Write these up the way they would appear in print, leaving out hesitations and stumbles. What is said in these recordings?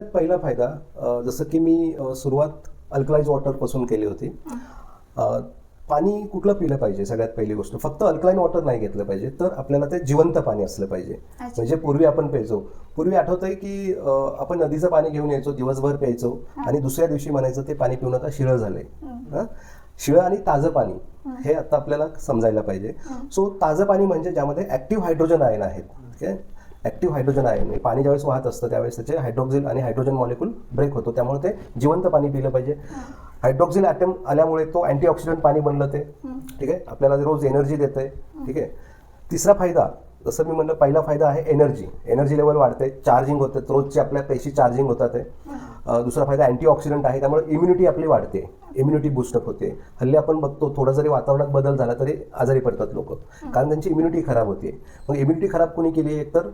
पहिला फायदा जसं की मी सुरुवात अल्कलाइज वॉटरपासून केली होती. पाणी कुठलं पिलं पाहिजे सगळ्यात पहिली गोष्ट, फक्त अल्कलाईन वॉटर नाही घेतलं पाहिजे, तर आपल्याला ते जिवंत पाणी असलं पाहिजे. म्हणजे पूर्वी आपण प्यायचो, पूर्वी आठवतंय की आपण नदीचं पाणी घेऊन यायचो, दिवसभर प्यायचो आणि दुसऱ्या दिवशी म्हणायचं ते पाणी पिऊ नका, शिळं झालंय. शिळं आणि ताजं पाणी हे आता आपल्याला समजायला पाहिजे. सो ताजं पाणी म्हणजे ज्यामध्ये ऍक्टिव्ह हायड्रोजन आयन आहेत. ओके, ऍक्टिव्ह हायड्रोजन आयन, पाणी ज्यावेळेस वाहत असतं त्यावेळेस त्याचे हायड्रोक्सिल आणि हायड्रोजन मॉलिक्यूल ब्रेक होतो, त्यामुळे ते जिवंत पाणी पिलं पाहिजे. हायड्रोक्सिल ॲटम आल्यामुळे तो अँटीऑक्सिडंट पाणी बनलं ते. ठीक आहे, आपल्याला रोज एनर्जी देते. ठीक आहे. तिसरा फायदा, जसं मी म्हणलं, पहिला फायदा आहे एनर्जी लेवल वाढते, चार्जिंग होते, रोजची आपल्या पेशी चार्जिंग होतात. दुसरा फायदा अँटीऑक्सिडंट आहे, त्यामुळे इम्युनिटी आपली वाढते, इम्युनिटी बूस्टअप होते. हल्ली आपण बघतो थोडा जरी वातावरणात बदल झाला तरी आजारी पडतात लोक, कारण त्यांची इम्युनिटी खराब होते. मग इम्युनिटी खराब कोणी केली? एक तर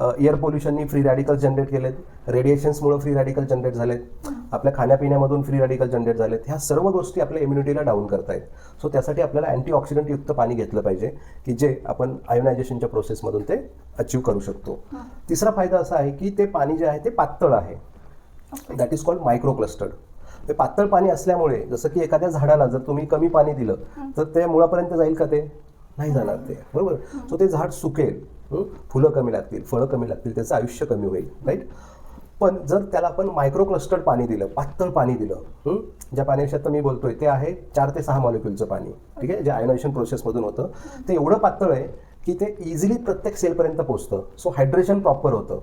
एअर पोल्युशननी फ्री रॅडिकल जनरेट केलेत, रेडिएशन्समुळे फ्री रॅडिकल जनरेट झालेत, आपल्या खाण्यापिण्यामधून फ्री रॅडिकल जनरेट झालेत. ह्या सर्व गोष्टी आपल्या इम्युनिटीला डाऊन करतायत. सो त्यासाठी आपल्याला अँटीऑक्सिडंट युक्त पाणी घेतलं पाहिजे, की जे आपण आयोनायझेशनच्या प्रोसेसमधून ते अचीव करू शकतो. तिसरा फायदा असा आहे की ते पाणी जे आहे ते पातळ आहे, that is called micro clustered. हे पातळ पाणी असल्यामुळे, जसं की एखाद्या झाडाला जर तुम्ही कमी पाणी दिलं तर ते मुळापर्यंत जाईल का? ते नाही जाणार ते, बरोबर. सो ते झाड सुकेल, फुलं कमी लागतील, फळं कमी लागतील, त्याचं आयुष्य कमी होईल, राईट. पण जर त्याला आपण मायक्रो क्लस्टर्ड पाणी दिलं, पातळ पाणी दिलं, ज्या पाण्याविषयी आता मी बोलतोय ते आहे 4 ते 6 मॉलिक्युलचं पाणी. ठीक आहे, जे आयोनायझेशन प्रोसेसमधून होतं ते एवढं पातळ आहे की ते इझिली प्रत्येक सेलपर्यंत पोहोचतं. सो हायड्रेशन प्रॉपर होतं.